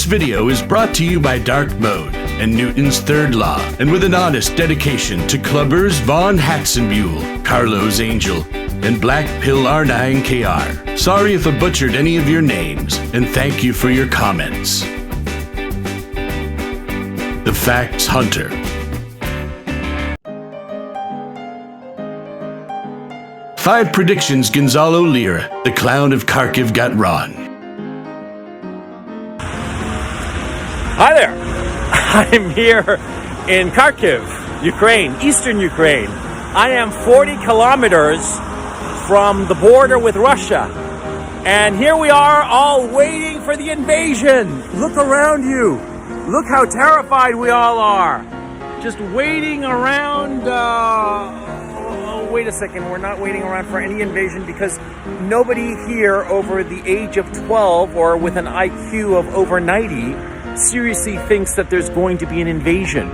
This video is brought to you by Dark Mode and Newton's Third Law, and with an honest dedication to clubbers Von Haxenbuhl, Carlos Angel, and Black Pill R9 KR. Sorry if I butchered any of your names, and thank you for your comments. The Facts Hunter. Five predictions Gonzalo Lira, the clown of Kharkiv, got wrong. Hi there. I'm here in Kharkiv, Ukraine, eastern Ukraine. I am 40 kilometers from the border with Russia. And here we are all waiting for the invasion. Look around you. Look how terrified we all are. Just waiting around. Wait a second. We're not waiting around for any invasion because nobody here over the age of 12 or with an IQ of over 90 seriously thinks that there's going to be an invasion,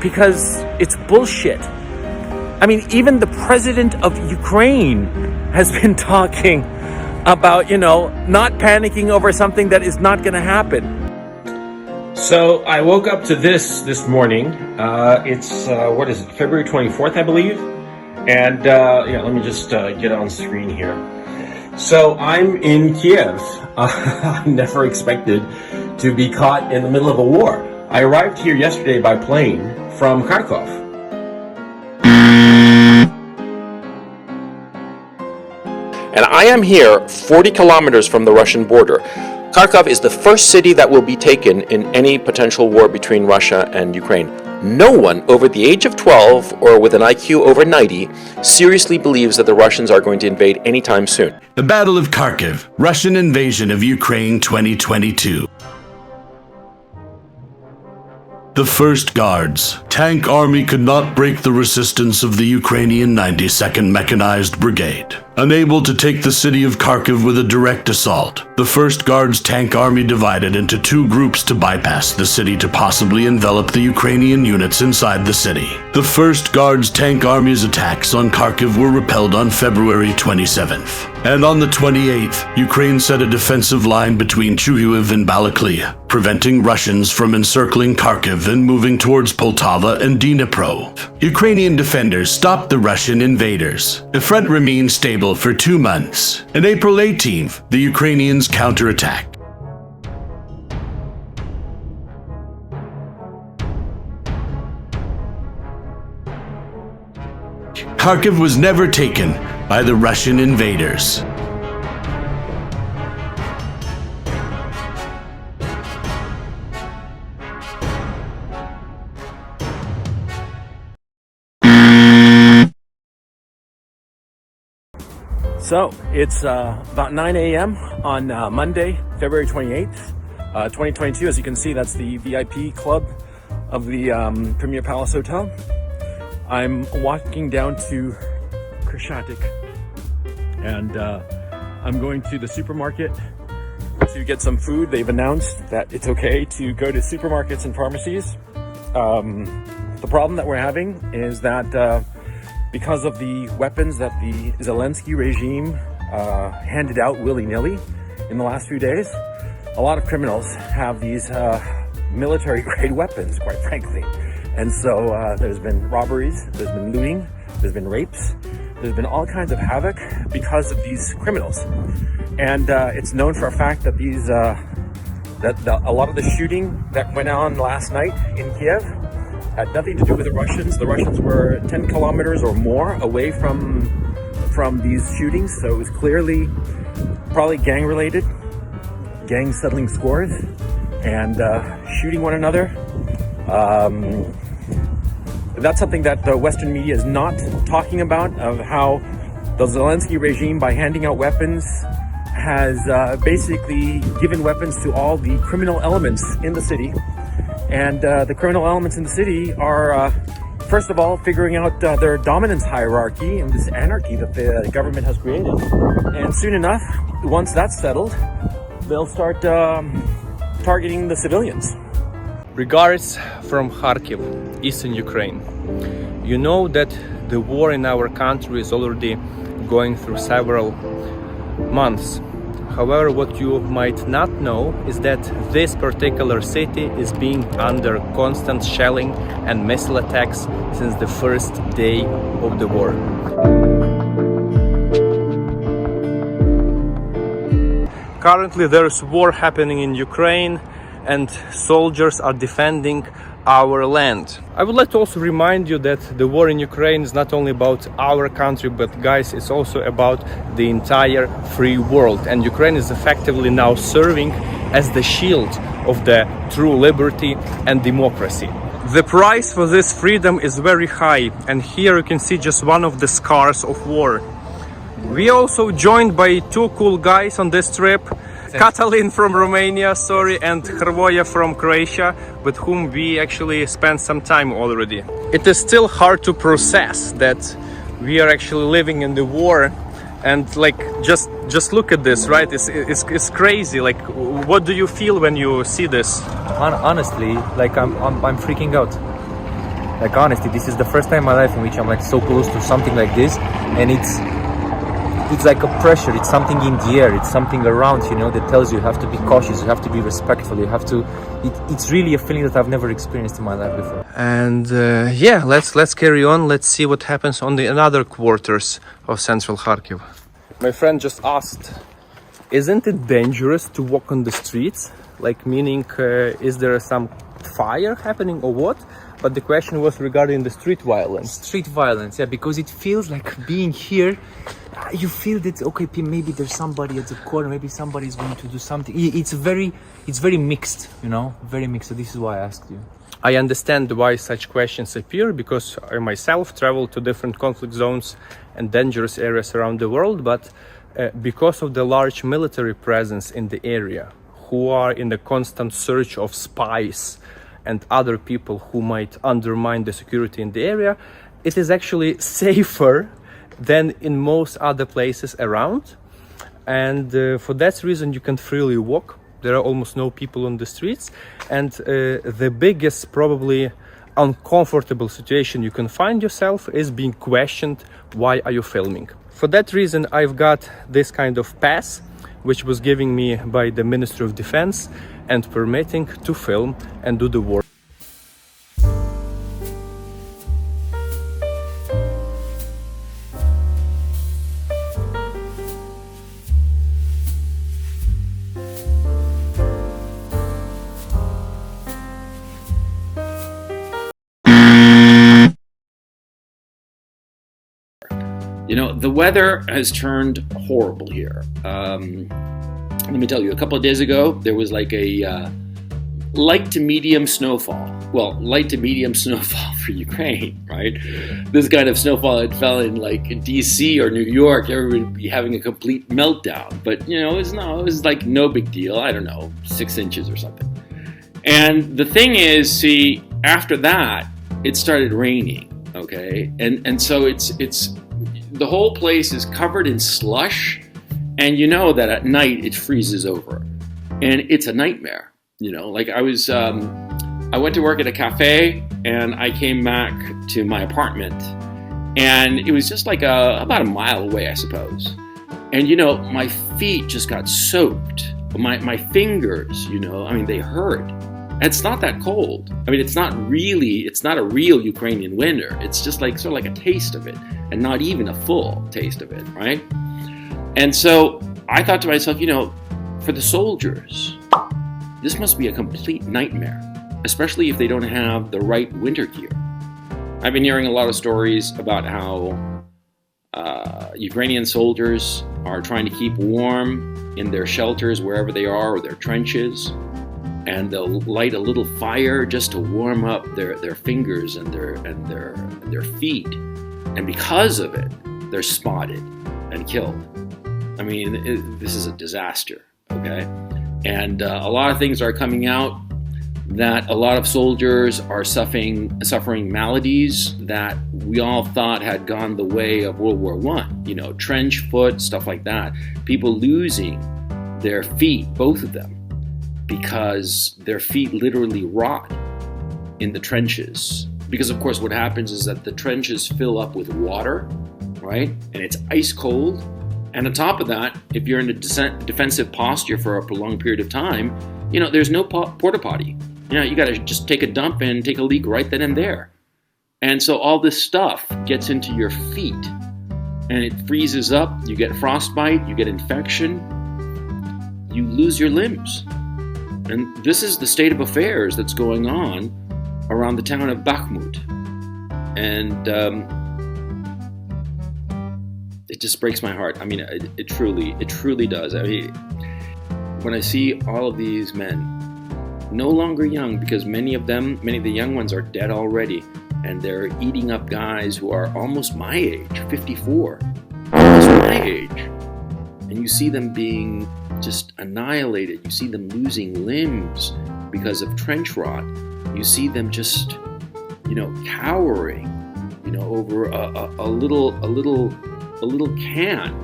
because it's bullshit. I mean, even the president of Ukraine has been talking about, not panicking over something that is not going to happen. So I woke up to this morning. It's what is it, February 24th, I believe. And let me just get on screen here. So I'm in Kiev. I never expected to be caught in the middle of a war. I arrived here yesterday by plane from Kharkiv. And I am here 40 kilometers from the Russian border. Kharkiv is the first city that will be taken in any potential war between Russia and Ukraine. No one over the age of 12 or with an IQ over 90 seriously believes that the Russians are going to invade anytime soon. The Battle of Kharkiv, Russian invasion of Ukraine 2022. The First Guards. Tank Army could not break the resistance of the Ukrainian 92nd Mechanized Brigade. Unable to take the city of Kharkiv with a direct assault, the First Guards Tank Army divided into two groups to bypass the city to possibly envelop the Ukrainian units inside the city. The First Guards Tank Army's attacks on Kharkiv were repelled on February 27th. And on the 28th, Ukraine set a defensive line between Chuhuiv and Balaklia, preventing Russians from encircling Kharkiv and moving towards Poltava and Dnipro. Ukrainian defenders stopped the Russian invaders. The front remained stable for 2 months. On April 18th, the Ukrainians counterattacked. Kharkiv was never taken by the Russian invaders. So it's about 9 a.m. on Monday, February 28th, 2022. As you can see, that's the VIP club of the Premier Palace Hotel. I'm walking down to Khreshchatyk, and I'm going to the supermarket to get some food. They've announced that it's okay to go to supermarkets and pharmacies. The problem that we're having is that because of the weapons that the Zelensky regime handed out willy-nilly in the last few days, a lot of criminals have these military-grade weapons, quite frankly. And so there's been robberies, there's been looting, there's been rapes, there's been all kinds of havoc because of these criminals. And it's known for a fact that a lot of the shooting that went on last night in Kiev had nothing to do with the Russians. The Russians were 10 kilometers or more away from these shootings, so it was clearly probably gang-related, gangs settling scores and shooting one another. That's something that the Western media is not talking about, of how the Zelensky regime, by handing out weapons, has basically given weapons to all the criminal elements in the city. And the criminal elements in the city are, first of all, figuring out their dominance hierarchy and this anarchy that the government has created. And soon enough, once that's settled, they'll start targeting the civilians. Regards from Kharkiv, eastern Ukraine. You know that the war in our country is already going through several months. However, what you might not know is that this particular city is being under constant shelling and missile attacks since the first day of the war. Currently there's war happening in Ukraine and soldiers are defending our land. I would like to also remind you that the war in Ukraine is not only about our country, but guys, it's also about the entire free world. And Ukraine is effectively now serving as the shield of the true liberty and democracy. The price for this freedom is very high, and here you can see just one of the scars of war. We also joined by two cool guys on this trip. Catalin from Romania, and Hrvoje from Croatia, with whom we actually spent some time already. It is still hard to process that we are actually living in the war, and like just look at this, right? It's crazy. Like, what do you feel when you see this? Honestly, like I'm freaking out. Like honestly, this is the first time in my life in which I'm like so close to something like this, and it's like a pressure, it's something in the air, it's something around, you know, that tells you have to be cautious, you have to be respectful, you have to, it's really a feeling that I've never experienced in my life before. And yeah, let's carry on, let's see what happens on the another quarters of central Kharkiv. My friend just asked, isn't it dangerous to walk on the streets? Like, meaning, is there some fire happening or what? But the question was regarding the street violence. Street violence, yeah, because it feels like being here, you feel that, okay, maybe there's somebody at the corner, maybe somebody's going to do something. It's very mixed, you know, very mixed. So this is why I asked you. I understand why such questions appear, because I myself travel to different conflict zones and dangerous areas around the world, but because of the large military presence in the area, who are in the constant search of spies and other people who might undermine the security in the area, it is actually safer than in most other places around. And for that reason you can freely walk. There are almost no people on the streets, and the biggest probably uncomfortable situation you can find yourself is being questioned, why are you filming? For that reason I've got this kind of pass which was given me by the Ministry of Defense and permitting to film and do the work. You know, the weather has turned horrible here. Let me tell you, a couple of days ago, there was like a light to medium snowfall. Well, light to medium snowfall for Ukraine, right? This kind of snowfall that fell in like in DC or New York, everybody would be having a complete meltdown. But, you know, it was like no big deal. I don't know, 6 inches or something. And the thing is, see, after that, it started raining, okay? And so it's the whole place is covered in slush, and you know that at night it freezes over, and it's a nightmare. You know, like I went to work at a cafe, and I came back to my apartment, and it was just like about a mile away, I suppose. And you know, my feet just got soaked. My fingers, you know, I mean, they hurt. And it's not that cold. I mean, it's not a real Ukrainian winter. It's just like sort of like a taste of it, and not even a full taste of it, right? And so I thought to myself, you know, for the soldiers, this must be a complete nightmare, especially if they don't have the right winter gear. I've been hearing a lot of stories about how Ukrainian soldiers are trying to keep warm in their shelters wherever they are, or their trenches. And they'll light a little fire just to warm up their fingers and their feet, and because of it, they're spotted and killed. I mean, this is a disaster, okay? And a lot of things are coming out that a lot of soldiers are suffering maladies that we all thought had gone the way of World War I. You know, trench foot, stuff like that. People losing their feet, both of them, because their feet literally rot in the trenches. Because of course what happens is that the trenches fill up with water, right? And it's ice cold. And on top of that, if you're in a defensive posture for a prolonged period of time, there's no porta potty. You got to just take a dump and take a leak right then and there. And so all this stuff gets into your feet and it freezes up. You get frostbite, you get infection, you lose your limbs. And this is the state of affairs that's going on around the town of Bakhmut. And it just breaks my heart. I mean, it truly does. I mean, when I see all of these men, no longer young, because many of the young ones are dead already, and they're eating up guys who are almost my age, 54, almost my age. And you see them being just annihilated. You see them losing limbs because of trench rot. You see them just, cowering, over a little can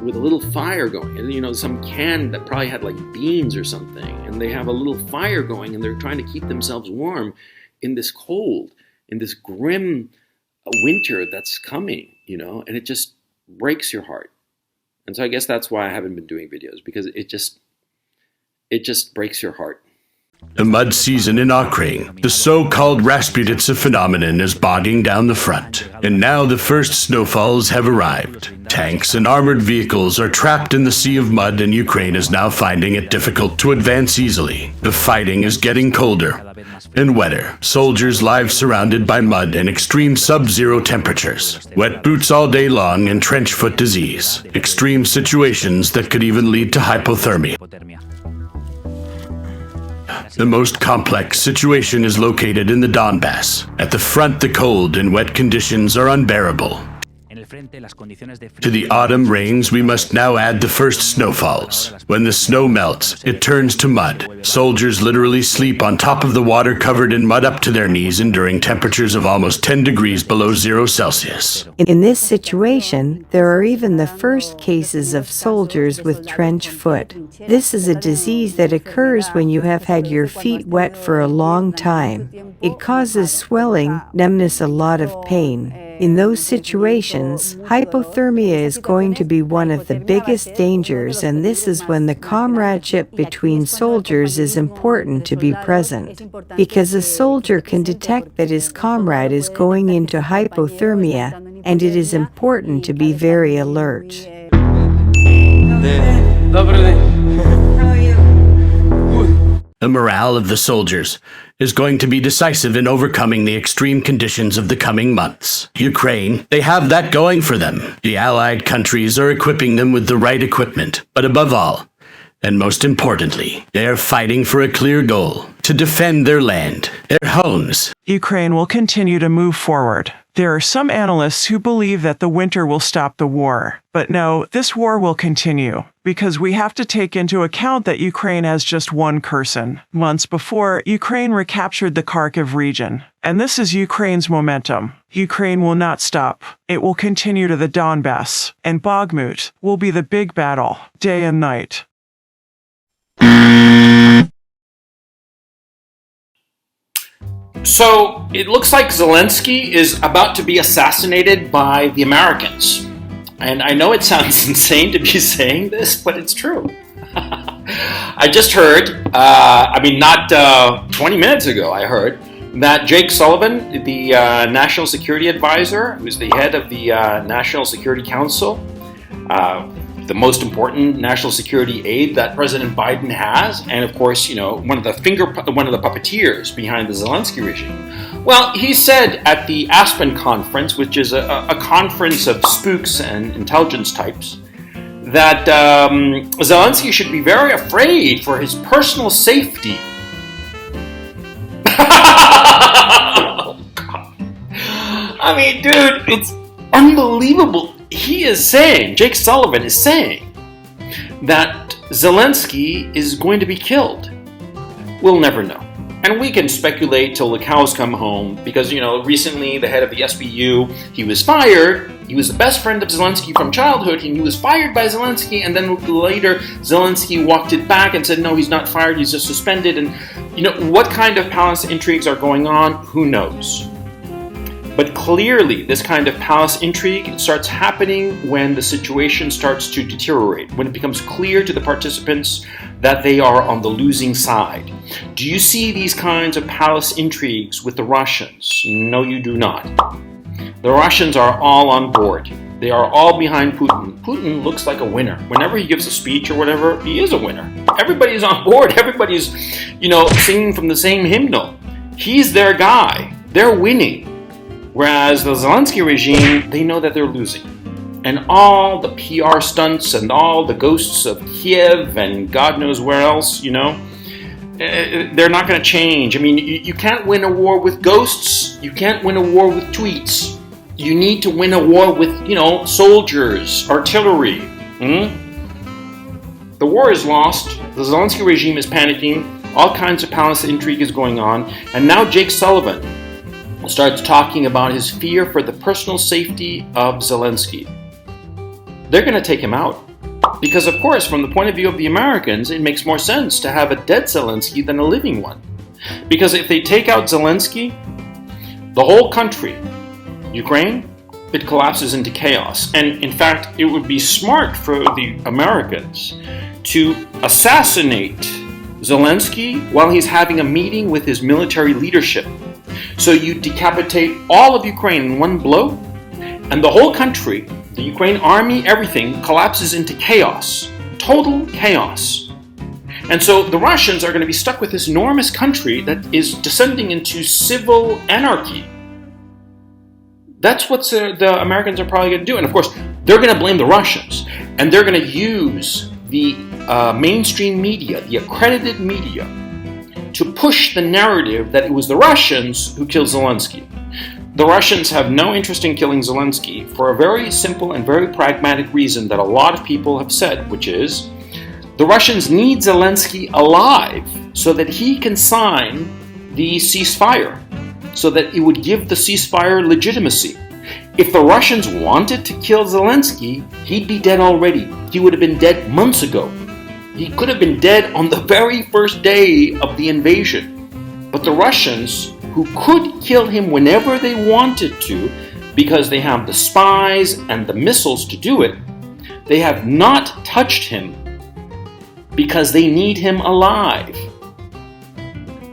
with a little fire going. And, some can that probably had like beans or something, and they have a little fire going, and they're trying to keep themselves warm in this cold, in this grim winter that's coming, and it just breaks your heart. And so I guess that's why I haven't been doing videos, because it just breaks your heart. The mud season in Ukraine, the so-called Rasputitsa phenomenon, is bogging down the front. And now the first snowfalls have arrived. Tanks and armored vehicles are trapped in the sea of mud, and Ukraine is now finding it difficult to advance easily. The fighting is getting colder and wetter. Soldiers lie surrounded by mud and extreme sub-zero temperatures. Wet boots all day long and trench foot disease. Extreme situations that could even lead to hypothermia. The most complex situation is located in the Donbass. At the front, the cold and wet conditions are unbearable. To the autumn rains, we must now add the first snowfalls. When the snow melts, it turns to mud. Soldiers literally sleep on top of the water covered in mud up to their knees, enduring temperatures of almost 10 degrees below 0 Celsius. In this situation, there are even the first cases of soldiers with trench foot. This is a disease that occurs when you have had your feet wet for a long time. It causes swelling, numbness, a lot of pain. In those situations, hypothermia is going to be one of the biggest dangers, and this is when the comradeship between soldiers is important to be present. Because a soldier can detect that his comrade is going into hypothermia, and it is important to be very alert. The morale of the soldiers is going to be decisive in overcoming the extreme conditions of the coming months. Ukraine, they have that going for them. The allied countries are equipping them with the right equipment, but above all, and most importantly, they are fighting for a clear goal: to defend their land, their homes. Ukraine will continue to move forward. There are some analysts who believe that the winter will stop the war. But no, this war will continue, because we have to take into account that Ukraine has just one Kherson. Months before, Ukraine recaptured the Kharkiv region. And this is Ukraine's momentum. Ukraine will not stop. It will continue to the Donbass. And Bakhmut will be the big battle, day and night. So it looks like Zelensky is about to be assassinated by the Americans. And I know it sounds insane to be saying this, but it's true. I just heard, not 20 minutes ago, I heard that Jake Sullivan, the National Security Advisor, who's the head of the National Security Council, the most important national security aid that President Biden has, and of course, one of the puppeteers behind the Zelensky regime. Well, he said at the Aspen conference, which is a conference of spooks and intelligence types, that Zelensky should be very afraid for his personal safety. Oh, God. I mean, dude, it's unbelievable. He is saying, Jake Sullivan is saying, that Zelensky is going to be killed. We'll never know. And we can speculate till the cows come home, because, recently the head of the SBU, he was fired. He was the best friend of Zelensky from childhood, and he was fired by Zelensky, and then later Zelensky walked it back and said, no, he's not fired, he's just suspended. And, what kind of palace intrigues are going on? Who knows? But clearly, this kind of palace intrigue starts happening when the situation starts to deteriorate, when it becomes clear to the participants that they are on the losing side. Do you see these kinds of palace intrigues with the Russians? No, you do not. The Russians are all on board. They are all behind Putin. Putin looks like a winner. Whenever he gives a speech or whatever, he is a winner. Everybody's on board. Everybody's, singing from the same hymnal. He's their guy. They're winning. Whereas the Zelensky regime, they know that they're losing. And all the PR stunts and all the ghosts of Kiev and God knows where else, they're not going to change. I mean, you can't win a war with ghosts. You can't win a war with tweets. You need to win a war with, soldiers, artillery. The war is lost. The Zelensky regime is panicking. All kinds of palace intrigue is going on. And now Jake Sullivan starts talking about his fear for the personal safety of Zelensky. They're going to take him out. Because, of course, from the point of view of the Americans, it makes more sense to have a dead Zelensky than a living one. Because if they take out Zelensky, the whole country, Ukraine, it collapses into chaos. And in fact, it would be smart for the Americans to assassinate Zelensky while he's having a meeting with his military leadership. So you decapitate all of Ukraine in one blow, and the whole country, the Ukraine army, everything collapses into chaos, total chaos. And so the Russians are going to be stuck with this enormous country that is descending into civil anarchy. That's what the Americans are probably going to do. And of course, they're going to blame the Russians. And they're going to use the mainstream media, the accredited media, to push the narrative that it was the Russians who killed Zelensky. The Russians have no interest in killing Zelensky for a very simple and very pragmatic reason that a lot of people have said, which is the Russians need Zelensky alive so that he can sign the ceasefire, so that it would give the ceasefire legitimacy. If the Russians wanted to kill Zelensky, he'd be dead already. He would have been dead months ago. He could have been dead on the very first day of the invasion. But the Russians, who could kill him whenever they wanted to, because they have the spies and the missiles to do it, they have not touched him because they need him alive.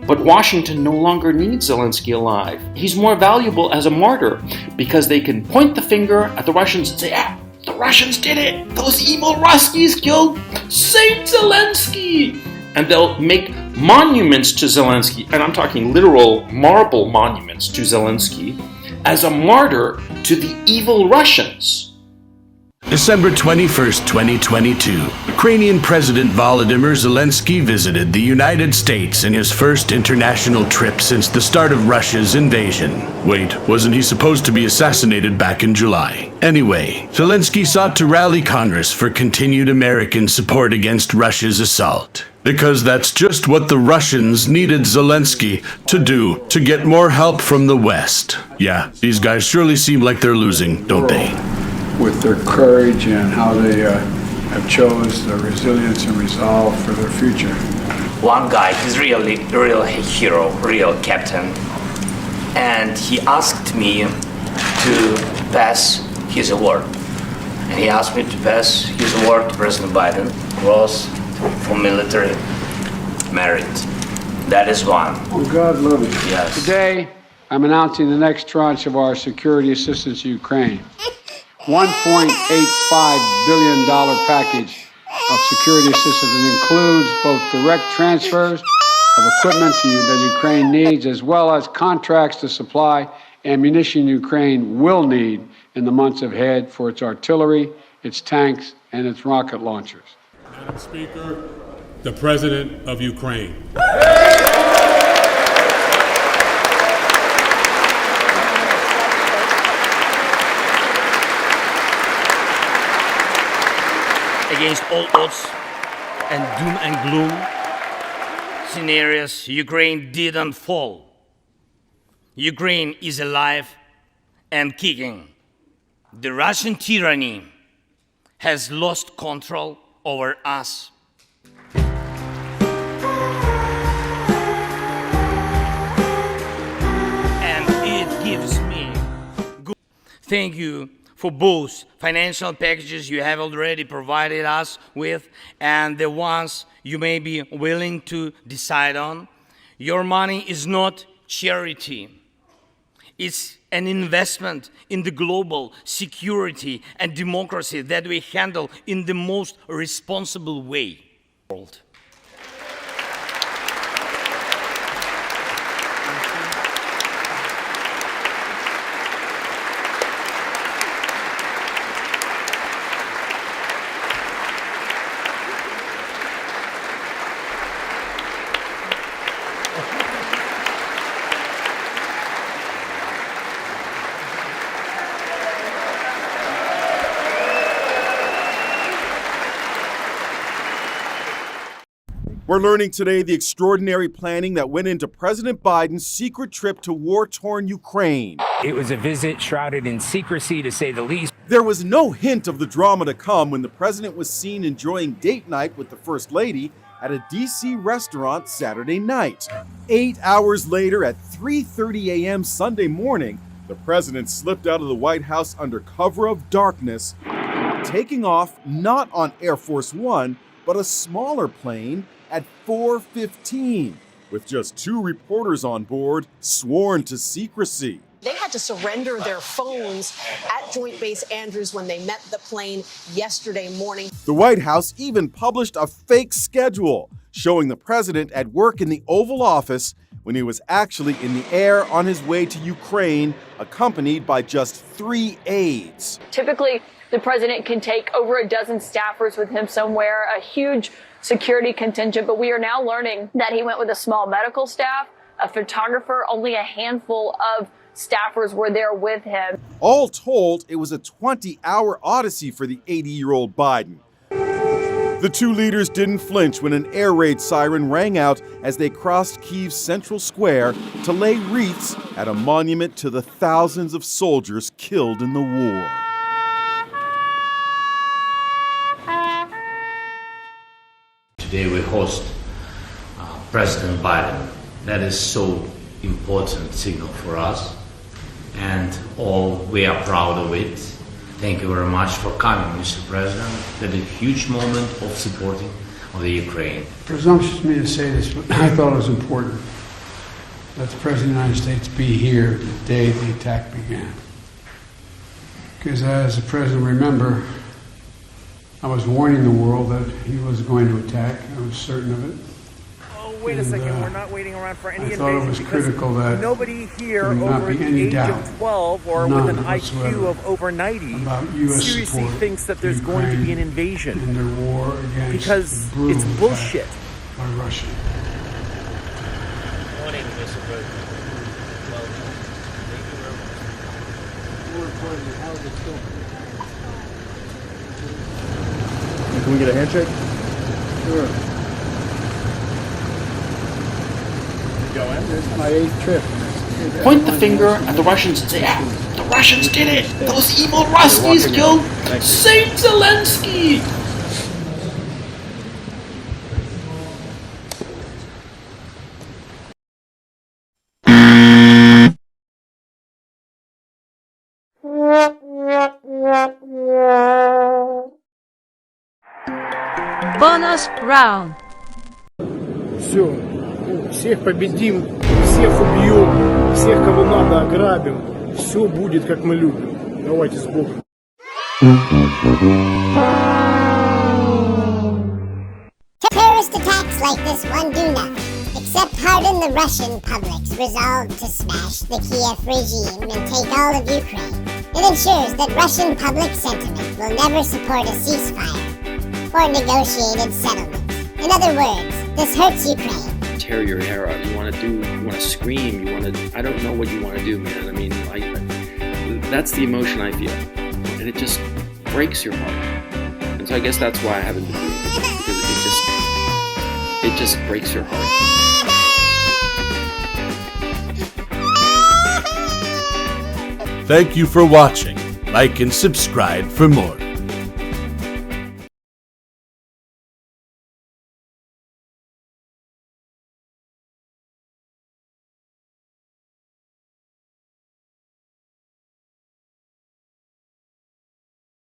But Washington no longer needs Zelensky alive. He's more valuable as a martyr because they can point the finger at the Russians and say, the Russians did it! Those evil Ruskies killed Saint Zelensky! And they'll make monuments to Zelensky, and I'm talking literal marble monuments to Zelensky, as a martyr to the evil Russians. December 21st, 2022, Ukrainian President Volodymyr Zelensky visited the United States in his first international trip since the start of Russia's invasion. Wait, wasn't he supposed to be assassinated back in July? Anyway, Zelensky sought to rally Congress for continued American support against Russia's assault. Because that's just what the Russians needed Zelensky to do to get more help from the West. Yeah, these guys surely seem like they're losing, don't they? With their courage and how they have chose the resilience and resolve for their future. One guy, he's really real hero, real captain, and he asked me to pass his award. And he asked me to pass his award to President Biden, Cross for military merit. That is one. Oh, God love you. Yes. Today, I'm announcing the next tranche of our security assistance to Ukraine. $1.85 billion package of security assistance that includes both direct transfers of equipment that Ukraine needs, as well as contracts to supply ammunition Ukraine will need in the months ahead for its artillery, its tanks, and its rocket launchers. Madam Speaker, the President of Ukraine. Against all odds and doom and gloom scenarios, Ukraine didn't fall. Ukraine is alive and kicking. The Russian tyranny has lost control over us. And it gives me Thank you for both financial packages you have already provided us with and the ones you may be willing to decide on. Your money is not charity. It's an investment in the global security and democracy that we handle in the most responsible way. We're learning today the extraordinary planning that went into President Biden's secret trip to war-torn Ukraine. It was a visit shrouded in secrecy, to say the least. There was no hint of the drama to come when the president was seen enjoying date night with the First Lady at a D.C. restaurant Saturday night. 8 hours later, at 3:30 a.m. Sunday morning, the president slipped out of the White House under cover of darkness, taking off not on Air Force One, but a smaller plane at 4:15, with just 2 reporters on board sworn to secrecy. They had to surrender their phones at Joint Base Andrews when they met the plane yesterday morning. The White House even published a fake schedule showing the president at work in the Oval Office when he was actually in the air on his way to Ukraine, accompanied by just 3 aides. Typically, the president can take over a dozen staffers with him somewhere, a huge security contingent, but we are now learning that he went with a small medical staff, a photographer, only a handful of staffers were there with him. All told, it was a 20-hour odyssey for the 80-year-old Biden. The 2 leaders didn't flinch when an air raid siren rang out as they crossed Kiev's central square to lay wreaths at a monument to the thousands of soldiers killed in the war. Today we host President Biden. That is so important signal for us, and all we are proud of it. Thank you very much for coming, Mr. President. That is a huge moment of supporting of the Ukraine. Presumptuous of me to say this, but I thought it was important that the President of the United States be here the day the attack began. Because as the President remember, I was warning the world that he was going to attack. I was certain of it. Oh, wait a second. We're not waiting around for any invasion. I thought it was critical that nobody here there would not over be the any age doubt, of 12 or none with an whatsoever, IQ of over 90 about U.S. seriously support thinks that there's going to be an invasion. in their war against Because the brutal it's bullshit. attack by Russia. Morning, Mr. President. Can we get a handshake? Sure. This is my 8th trip. Point the finger at the Russians and say, "Ah, the Russians did it! Those evil Ruskies killed Saint Zelensky!" Bonus round. Все. Всех победим, всех убьем, всех, кого надо, ограбим. Все будет, как мы любим. Давайте с Богом. Terrorist attacks like this one do nothing, except harden the Russian public's resolve to smash the Kiev regime and take all of Ukraine. It ensures that Russian public sentiment will never support a ceasefire or negotiated settlements. In other words, this hurts Ukraine. Tear your hair out. You want to scream. I don't know what you want to do, man. I mean, that's the emotion I feel. And it just breaks your heart. And so I guess that's why I haven't been doing it, because it just breaks your heart. Thank you for watching. Like and subscribe for more.